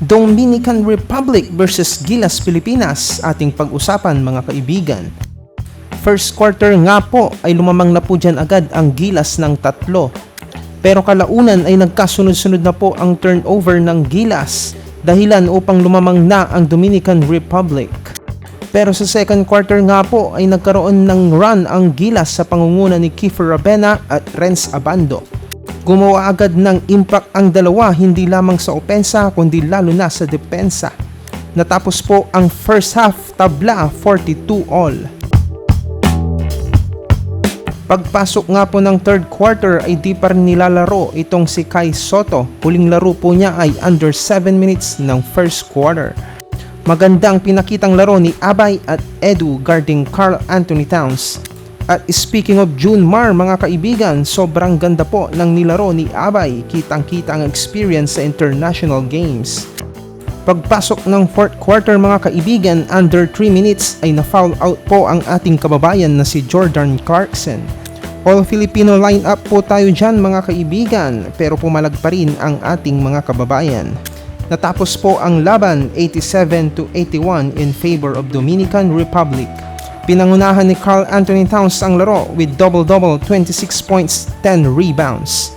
Dominican Republic versus Gilas, Pilipinas ating pag-usapan mga kaibigan. First quarter nga po ay lumamang na po dyan agad ang Gilas ng 3. Pero kalaunan ay nagkasunod-sunod na po ang turnover ng Gilas dahilan upang lumamang na ang Dominican Republic. Pero sa second quarter nga po ay nagkaroon ng run ang Gilas sa pangunguna ni Kiefer Ravena at Renz Abando. Gumawa agad ng impact ang dalawa hindi lamang sa opensa kundi lalo na sa depensa. Natapos po ang first half tabla 42-all. Pagpasok nga po ng third quarter ay di pa rin nilalaro itong si Kai Sotto. Huling laro po niya ay under 7 minutes ng first quarter. Magandang pinakitang laro ni Abay at Edu guarding Karl Anthony Towns. At speaking of Junmar mga kaibigan, sobrang ganda po ng nilaro ni Abay, kitang-kita ang experience sa international games. Pagpasok ng fourth quarter mga kaibigan, under 3 minutes ay na-foul out po ang ating kababayan na si Jordan Clarkson. All Filipino lineup po tayo dyan mga kaibigan, pero pumalag pa rin ang ating mga kababayan. Natapos po ang laban 87-81 in favor of Dominican Republic. Pinangunahan ni Karl Anthony Towns ang laro with double-double, 26 points, 10 rebounds.